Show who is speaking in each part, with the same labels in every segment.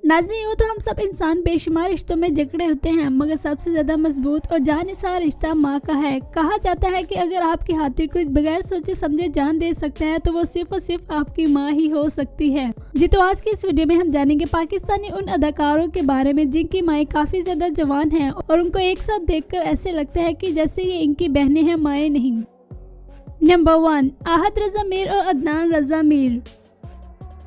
Speaker 1: नाज़रीन, यूँ तो हम सब इंसान बेशुमार रिश्तों में जकड़े होते हैं, मगर सबसे ज्यादा मजबूत और जानिसार रिश्ता माँ का है। कहा जाता है कि अगर आपकी खातिर कोई बगैर सोचे समझे जान दे सकता है तो वो सिर्फ और सिर्फ आपकी माँ ही हो सकती है। जी तो आज की इस वीडियो में हम जानेंगे पाकिस्तानी उन अदाकारों के बारे में जिनकी माएँ काफी ज्यादा जवान हैं और उनको एक साथ देखकर ऐसे लगता है कि जैसे ये इनकी बहनें हैं, माएँ नहीं। नंबर 1, आहद रजा मीर और अदनान रजा मीर।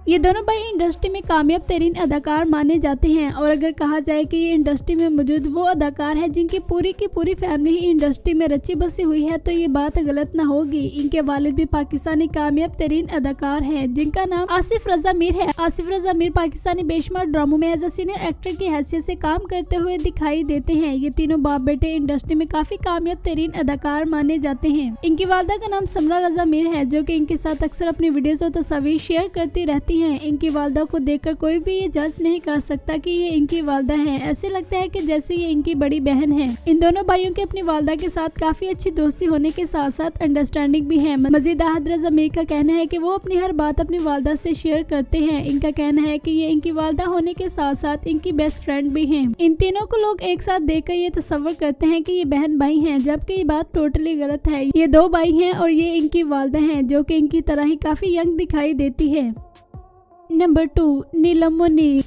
Speaker 1: ये दोनों भाई इंडस्ट्री में कामयाब तरीन अदाकार माने जाते हैं और अगर कहा जाए कि ये इंडस्ट्री में मौजूद वो अदाकार है जिनकी पूरी की पूरी फैमिली ही इंडस्ट्री में रची बसी हुई है तो ये बात गलत ना होगी। इनके वालिद भी पाकिस्तानी कामयाब तरीन अदाकार हैं जिनका नाम आसिफ रजा मीर है। आसिफ रजा मीर पाकिस्तानी बेशुमार ड्रामों में एज अ सीनियर एक्टर की हैसियत से काम करते हुए दिखाई देते हैं। ये तीनों बाप बेटे इंडस्ट्री में काफी कामयाब तरीन अदाकार माने जाते हैं। इनकी वालदा का नाम समरा रजा मीर है जो कि इनके साथ अक्सर अपनी वीडियोस और तस्वीर शेयर करती रहती हैं। इनकी वालदा को देखकर कोई भी ये जज नहीं कर सकता कि ये इनकी वालदा हैं। ऐसे लगता है कि जैसे ये इनकी बड़ी बहन है। इन दोनों भाइयों की अपनी वालदा के साथ काफी अच्छी दोस्ती होने के साथ साथ अंडरस्टैंडिंग भी है। मजीद आहद रजा मीर का कहना है कि वो अपनी हर बात अपनी वालदा से शेयर करते हैं। इनका कहना है कि ये इनकी वालदा होने के साथ साथ इनकी बेस्ट फ्रेंड भी हैं। इन तीनों को लोग एक साथ देखकर ये तस्वर करते हैं कि ये बहन भाई हैं, जबकि ये बात टोटली गलत है। ये दो भाई हैं और ये इनकी वालदा हैं जो कि इनकी तरह ही काफी यंग दिखाई देती है। नंबर 2, नीलम मुनीर।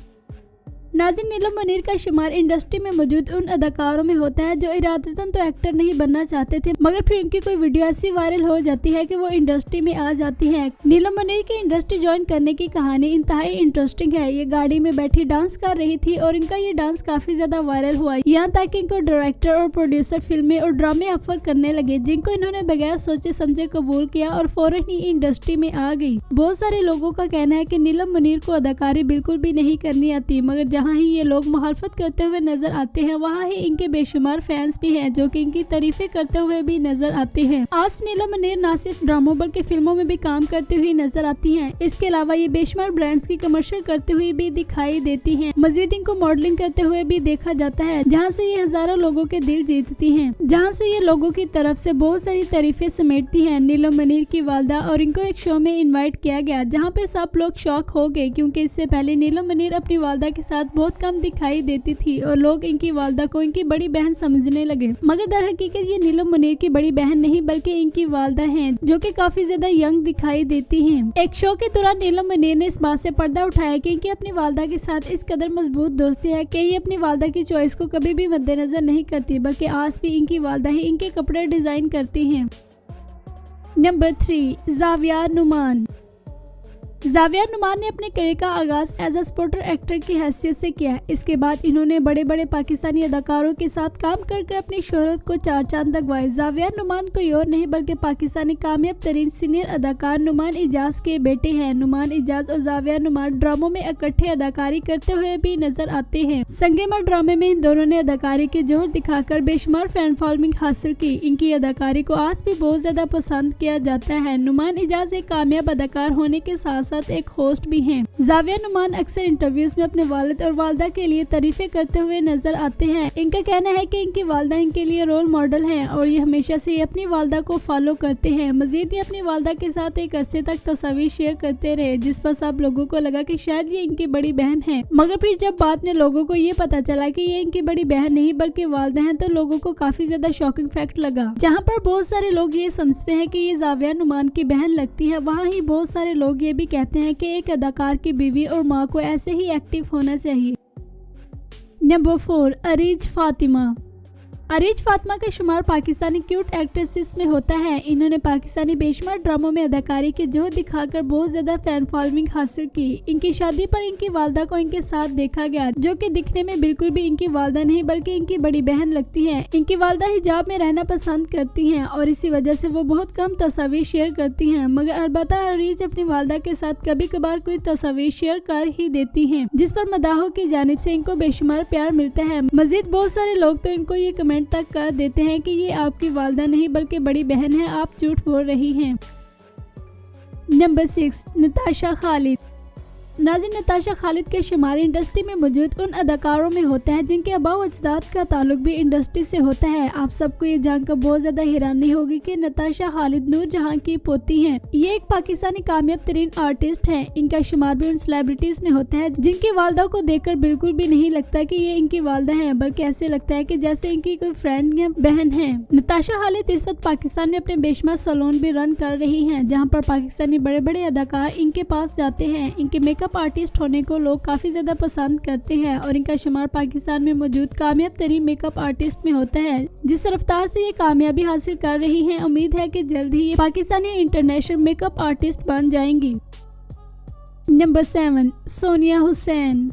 Speaker 1: नाज़रीन, नीलम मुनीर का शुमार इंडस्ट्री में मौजूद उन अदाकारों में होता है जो इरादतन तो एक्टर नहीं बनना चाहते थे, मगर फिर उनकी कोई वीडियो ऐसी वायरल हो जाती है कि वो इंडस्ट्री में आ जाती हैं। नीलम मुनीर की इंडस्ट्री ज्वाइन करने की कहानी इंतहाई इंटरेस्टिंग है। ये गाड़ी में बैठी डांस कर रही थी और इनका ये डांस काफी ज्यादा वायरल हुआ, यहाँ तक कि इनको डायरेक्टर और प्रोड्यूसर फिल्में और ड्रामे ऑफर करने लगे जिनको इन्होंने बगैर सोचे समझे कबूल किया और फौरन ही इंडस्ट्री में आ गई। बहुत सारे लोगों का कहना है कि नीलम मुनीर को अदाकारी बिल्कुल भी नहीं करनी आती, मगर जहाँ ही ये लोग मुखालफत करते हुए नजर आते हैं वहाँ ही इनके बेशुमार फैंस भी हैं जो कि इनकी तारीफें करते हुए भी नजर आते हैं। आज नीलम मुनीर न सिर्फ ड्रामों बल्कि फिल्मों में भी काम करती हुई नजर आती हैं। इसके अलावा ये बेशुमार ब्रांड्स की कमर्शियल करते हुए भी दिखाई देती हैं। मजीद इनको मॉडलिंग करते हुए भी देखा जाता है जहाँ से ये हजारों लोगों के दिल जीतती हैं, जहाँ से ये लोगों की तरफ से बहुत सारी तारीफें समेटती हैं। नीलम मुनीर की वालदा और इनको एक शो में इन्वाइट किया गया जहाँ पे सब लोग शॉक हो गए क्योंकि इससे पहले नीलम मुनीर अपनी वालदा के साथ बहुत कम दिखाई देती थी और लोग इनकी वालदा को इनकी बड़ी बहन समझने लगे, मगर दर हकीकत ये नीलम मुनीर की बड़ी बहन नहीं बल्कि इनकी वालदा हैं जो कि काफी ज्यादा यंग दिखाई देती हैं। एक शो के दौरान नीलम मुनीर ने इस बात से पर्दा उठाया कि इनकी अपनी वालदा के साथ इस कदर मजबूत दोस्ती है कि ये अपनी वालदा की चॉइस को कभी भी मद्देनजर नहीं करती, बल्कि आज भी इनकी वालदा ही इनके कपड़े डिजाइन करती हैं। नंबर 3, जाविया नुमान। जाविया नुमान ने अपने करियर का आगाज एज अ स्पोर्टर एक्टर की हैसियत से किया। इसके बाद इन्होंने बड़े बड़े पाकिस्तानी अदाकारों के साथ काम करके अपनी शोहरत को चार चांद लगवाए। जाविया नुमान कोई और नहीं बल्कि पाकिस्तानी कामयाब तरीन सीनियर अदाकार नुमान इजाज के बेटे हैं। नुमान इजाज और जाविया नुमान ड्रामों में इकट्ठे अदाकारी करते हुए भी नजर आते हैं। संगेमर ड्रामे में इन दोनों ने अदाकारी के जोर दिखाकर बेशुमार फैन फॉलोइंग हासिल की। इनकी अदाकारी को आज भी बहुत ज्यादा पसंद किया जाता है। नुमान इजाज एक कामयाब अदाकार होने के साथ एक होस्ट भी हैं। जाविया नुमान अक्सर इंटरव्यूज में अपने वालिद और वालदा के लिए तारीफें करते हुए नजर आते हैं। इनका कहना है कि इनकी वालदा इनके लिए रोल मॉडल हैं और ये हमेशा से अपनी वालदा को फॉलो करते हैं। मजीद ये अपनी वालदा के साथ एक अरसे तक तस्वीर शेयर करते रहे जिस पर सब लोगों को लगा कि शायद ये इनकी बड़ी बहन है, मगर फिर जब बाद में लोगों को ये पता चला कि ये इनकी बड़ी बहन नहीं बल्कि वालदा है तो लोगों को काफी ज्यादा शॉकिंग फैक्ट लगा। जहाँ पर बहुत सारे लोग ये समझते हैं कि ये जाविया नुमान की बहन लगती है, वहाँ ही बहुत सारे लोग ये भी कहते हैं कि एक अदाकार की बीवी और माँ को ऐसे ही एक्टिव होना चाहिए। नंबर 4, अरीज फातिमा। अरीज फातिमा का शुमार पाकिस्तानी क्यूट एक्ट्रेसेस में होता है। इन्होंने पाकिस्तानी बेशुमार ड्रामों में अदाकारी के जोर दिखाकर बहुत ज्यादा फैन फॉलोइंग हासिल की। इनकी शादी पर इनकी वालदा को इनके साथ देखा गया जो कि दिखने में बिल्कुल भी इनकी वालदा नहीं बल्कि इनकी बड़ी बहन लगती है। इनकी वालदा हिजाब में रहना पसंद करती हैं और इसी वजह से वो बहुत कम तस्वीर शेयर करती हैं, मगर अलबत्ता अरीज अपनी वालदा के साथ कभी कभार कोई तस्वीर शेयर कर ही देती हैं जिस पर मदाहों की जानिब से इनको बेशुमार प्यार मिलता है। मजीद बहुत सारे लोग तो इनको ये कमेंट तक कर देते हैं कि ये आपकी वालदा नहीं बल्कि बड़ी बहन है, आप झूठ बोल रही हैं। नंबर 6, नताशा खालिद। नाज़रीन, नताशा खालिद के शुमार इंडस्ट्री में मौजूद उन अदाकारों में होता है जिनके आबा व अजदाद का ताल्लुक भी इंडस्ट्री से होता है। आप सबको ये जानकर बहुत ज्यादा हैरानी होगी कि नताशा खालिद नूरजहां की पोती हैं। ये एक पाकिस्तानी कामयाब तरीन आर्टिस्ट हैं। इनका शुमार भी उन सेलिब्रिटीज में होता है जिनकी वालदा को देखकर बिल्कुल भी नहीं लगता कि ये इनकी वालदा है, बल्कि ऐसे लगता है कि जैसे इनकी कोई फ्रेंड या बहन है। नताशा खालिद इस वक्त पाकिस्तान में अपने बेशुमार सैलून भी रन कर रही हैं, जहाँ पर पाकिस्तानी बड़े बड़े अदाकार इनके पास जाते हैं। इनके मेकअप आर्टिस्ट होने को लोग काफी ज्यादा पसंद करते हैं और इनका शुमार पाकिस्तान में मौजूद कामयाब तरीन मेकअप आर्टिस्ट में होता है। जिस रफ्तार से ये कामयाबी हासिल कर रही हैं, उम्मीद है कि जल्द ही ये पाकिस्तानी इंटरनेशनल मेकअप आर्टिस्ट बन जाएंगी। नंबर 7, सोनिया हुसैन।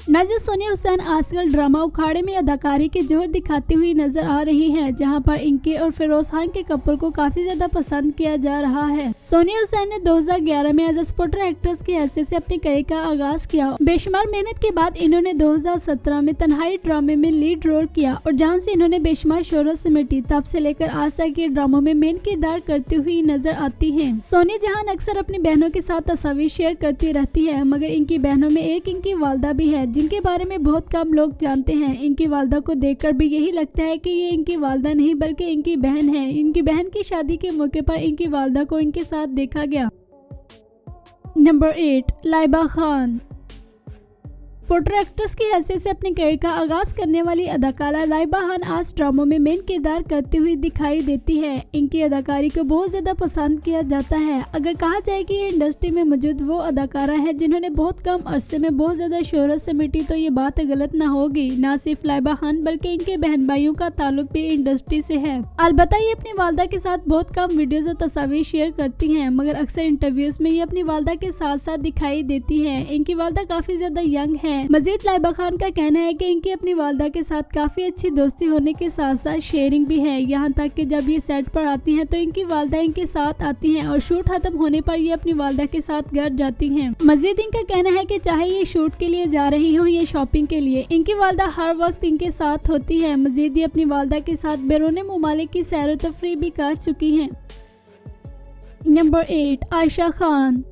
Speaker 1: नाज़रीन, सोनिया हुसैन आजकल ड्रामा उखाड़े में अदाकारी के जोहर दिखाती हुई नजर आ रही हैं, जहां पर इनके और फिरोज खान के कपल को काफी ज्यादा पसंद किया जा रहा है। सोनिया हुसैन ने 2011 में एज ए सपोर्टर एक्ट्रेस की हैसियत से अपनी करियर का आगाज किया। बेशुमार मेहनत के बाद इन्होंने 2017 में तन्हाई ड्रामे में लीड रोल किया और जहां से इन्होंने बेशुमार शोहरत समेटी। तब से लेकर आज तक ये ड्रामों में मेन किरदार करती हुई नजर आती है। सोनिया जहां अक्सर अपनी बहनों के साथ तस्वीर शेयर करती रहती है, मगर इनकी बहनों में एक इनकी वालदा भी है जिनके बारे में बहुत कम लोग जानते हैं। इनकी वालदा को देखकर भी यही लगता है कि ये इनकी वालदा नहीं बल्कि इनकी बहन है। इनकी बहन की शादी के मौके पर इनकी वालदा को इनके साथ देखा गया। Number 8, Laiba Khan. Porter actress की हैसियत से अपने करियर का आगाज करने वाली अदाकारा लाइबा खान आज ड्रामों में मेन किरदार करती हुई दिखाई देती है। इनकी अदाकारी को बहुत ज्यादा पसंद किया जाता है। अगर कहा जाए कि ये इंडस्ट्री में मौजूद वो अदाकारा है जिन्होंने बहुत कम अरसे में बहुत ज्यादा शोहरत समेटी, तो ये बात गलत ना होगी। ना सिर्फ लाइबा खान बल्कि इनके बहन भाइयों का ताल्लुक भी इंडस्ट्री से है। अलबत्ता ये अपनी वालदा के साथ बहुत कम वीडियोज और तस्वीर शेयर करती है, मगर अक्सर इंटरव्यूज में ये अपनी वालदा के साथ साथ दिखाई देती है। इनकी वालदा काफी ज्यादा यंग है। मजीद लाइबा खान का कहना है कि इनकी अपनी वालदा के साथ काफी अच्छी दोस्ती होने के साथ साथ शेयरिंग भी है। यहाँ तक कि जब ये सेट पर आती हैं तो इनकी वालदा इनके साथ आती हैं और शूट खत्म होने पर ये अपनी वालदा के साथ घर जाती हैं। मजीद इनका कहना है कि चाहे ये शूट के लिए जा रही हो या शॉपिंग के लिए, इनकी वालदा हर वक्त इनके साथ होती है। मजीद ये अपनी वालदा के साथ बैरून मुमालिक की सैर व तफरीह भी कर चुकी हैं। नंबर 8, आयशा खान।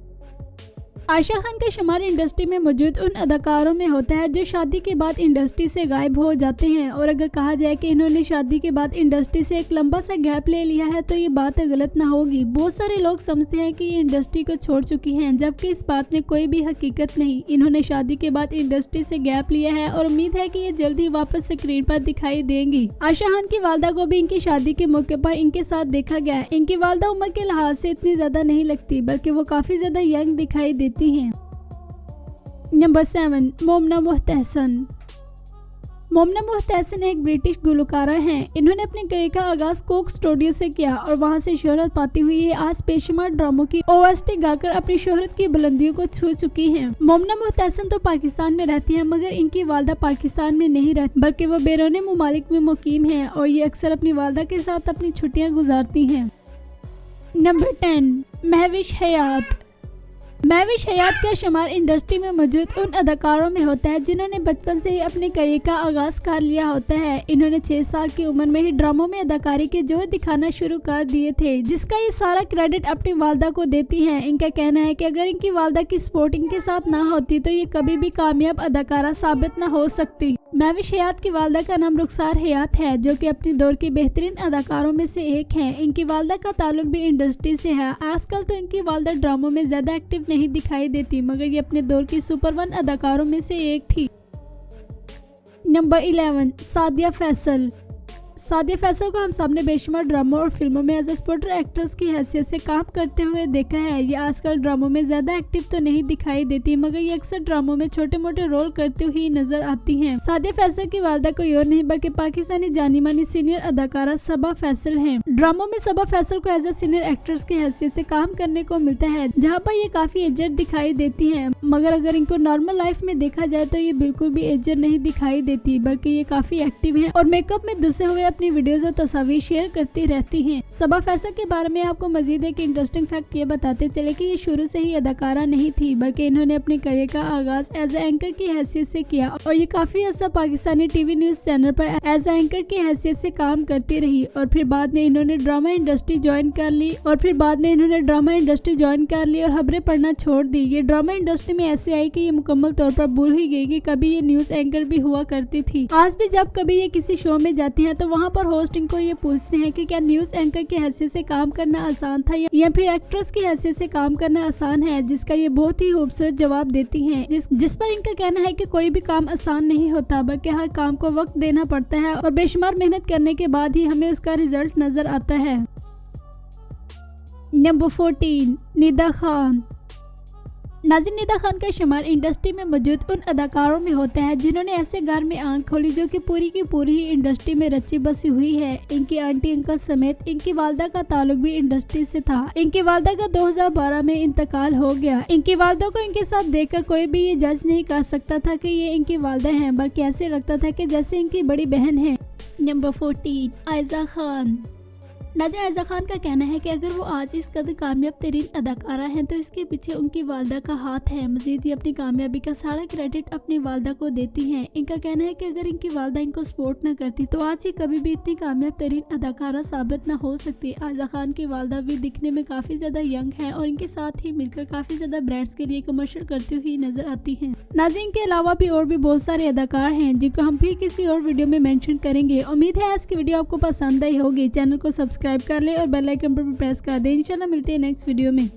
Speaker 1: आयशा खान का शुमार इंडस्ट्री में मौजूद उन अदाकारों में होता है जो शादी के बाद इंडस्ट्री से गायब हो जाते हैं। और अगर कहा जाए कि इन्होंने शादी के बाद इंडस्ट्री से एक लंबा सा गैप ले लिया है, तो ये बात गलत ना होगी। बहुत सारे लोग समझते हैं कि ये इंडस्ट्री को छोड़ चुकी हैं, जबकि इस बात में कोई भी हकीकत नहीं। इन्होंने शादी के बाद इंडस्ट्री से गैप लिया है और उम्मीद है कि ये जल्द ही वापस स्क्रीन पर दिखाई देंगी। आयशा खान की वालदा को भी इनकी शादी के मौके पर इनके साथ देखा गया। इनकी वालदा उम्र के लिहाज से इतनी ज्यादा नहीं लगती, बल्कि वो काफी ज्यादा यंग दिखाई देती हैं। नंबर 7, मोमना मुहतहसन। मोमना मुहतहसन एक ब्रिटिश गुलकारा हैं। इन्होंने अपने करियर का आगाज कोक स्टूडियो से किया और वहां से शोहरत पाती हुई ये आज बेशुमार ड्रामों की OST गाकर अपनी शोहरत की बुलंदियों को छू चुकी हैं। मोमना मुहतहसन तो पाकिस्तान में रहती हैं, मगर इनकी वालदा पाकिस्तान में नहीं रहती, बल्कि वो बैरून मुमालिक में मुकीम हैं और ये अक्सर अपनी वालदा के साथ अपनी छुट्टियां गुजारती हैं। नंबर 10, महविश हयात। महविश हयात का शुमार इंडस्ट्री में मौजूद उन अदाकारों में होता है जिन्होंने बचपन से ही अपने करियर का आगाज कर लिया होता है। इन्होंने 6 साल की उम्र में ही ड्रामों में अदाकारी के जोहर दिखाना शुरू कर दिए थे, जिसका ये सारा क्रेडिट अपनी वालदा को देती हैं। इनका कहना है कि अगर इनकी वालदा की सपोर्ट इनके साथ ना होती तो ये कभी भी कामयाब अदाकारा साबित न हो सकती। महविश हयात की वालदा का नाम रुखसार हयात है, जो कि अपने दौर की बेहतरीन अदाकारों में से एक हैं। इनकी वालदा का ताल्लुक भी इंडस्ट्री से है। आजकल तो इनकी वालदा ड्रामों में ज्यादा एक्टिव नहीं दिखाई देती, मगर ये अपने दौर की सुपर 1 अदाकारों में से एक थी। नंबर 11, सादिया फैसल। सादिया फैसल को हम सबने बेशुमार ड्रामों और फिल्मों में एज ए सपोर्टर एक्ट्रेस की हैसियत से काम करते हुए देखा है। ये आजकल ड्रामों में ज्यादा एक्टिव तो नहीं दिखाई देती, मगर ये अक्सर ड्रामों में छोटे मोटे रोल करती हुई नजर आती हैं। सादिया फैसल की वालदा कोई और नहीं बल्कि पाकिस्तानी जानी मानी सीनियर अदाकारा सबा फैसल हैं। ड्रामों में सबा फैसल को एज ए सीनियर एक्ट्रेस की हैसियत से काम करने को मिलता है, जहाँ पर ये काफी एजड दिखाई देती है, मगर अगर इनको नॉर्मल लाइफ में देखा जाए तो ये बिल्कुल भी एजड नहीं दिखाई देती, बल्कि ये काफी एक्टिव है और मेकअप में धुसे हुए अपनी वीडियोस और तस्वीर शेयर करती रहती हैं। सबा फैसल के बारे में आपको मजीद एक इंटरेस्टिंग फैक्ट ये बताते चले कि ये शुरू से ही अदाकारा नहीं थी, बल्कि इन्होंने अपने करियर का आगाज एज ए एंकर की हैसियत से किया और ये काफी अर्सा पाकिस्तानी टीवी न्यूज चैनल पर एज ए एंकर की हैसियत से काम करती रही और फिर बाद में इन्होंने ड्रामा इंडस्ट्री ज्वाइन कर ली और खबरें पढ़ना छोड़ दी। ये ड्रामा इंडस्ट्री में ऐसे आई कि ये मुकम्मल तौर पर भूल ही गई कि कभी ये न्यूज एंकर भी हुआ करती थी। आज भी जब कभी ये किसी शो में जाती हैं तो वहाँ पर होस्ट इनको ये पूछते हैं कि क्या न्यूज एंकर की हैसियत से काम करना आसान था या फिर एक्ट्रेस की हैसियत से काम करना आसान है, जिसका ये बहुत ही खूबसूरत जवाब देती हैं, जिस पर इनका कहना है कि कोई भी काम आसान नहीं होता, बल्कि हर काम को वक्त देना पड़ता है और बेशुमार मेहनत करने के बाद ही हमें उसका रिजल्ट नजर आता है। नंबर 14, निदा खान। नाज़रीन, निदा खान का शुमार इंडस्ट्री में मौजूद उन अदाकारों में होता है जिन्होंने ऐसे घर में आंख खोली जो कि पूरी की पूरी ही इंडस्ट्री में रची बसी हुई है। इनकी आंटी अंकल समेत इनकी वालदा का ताल्लुक भी इंडस्ट्री से था। इनकी वालदा का 2012 में इंतकाल हो गया। इनकी वालदा को इनके साथ देखकर कोई भी ये जज नहीं कर सकता था कि ये इनकी वालदा हैं, बल्कि ऐसे लगता था कि जैसे इनकी बड़ी बहन है। नंबर 14, आयजा खान। नाज़रीन, आयजा खान का कहना है कि अगर वो आज इस कदर कामयाब तरीन अदाकारा हैं तो इसके पीछे उनकी वालदा का हाथ है। मजीद ही अपनी कामयाबी का सारा क्रेडिट अपनी वालदा को देती हैं। इनका कहना है कि अगर इनकी वालदा इनको सपोर्ट न करती तो आज ही कभी भी इतनी कामयाब तरीन अदाकारा साबित न हो सकती। आयजा खान की वालदा भी दिखने में काफी ज्यादा यंग है और इनके साथ ही मिलकर काफी ज्यादा ब्रांड्स के लिए कमर्शियल करती हुई नजर आती हैं। नाज़रीन, के अलावा भी और भी बहुत सारे अदाकार हैं जिनको हम फिर किसी और वीडियो में मेंशन करेंगे। उम्मीद है आज की वीडियो आपको पसंद आई होगी। चैनल को सब्सक्राइब कर ले और बेल आइकन पर भी प्रेस कर दे। इंशाल्लाह मिलते हैं नेक्स्ट वीडियो में।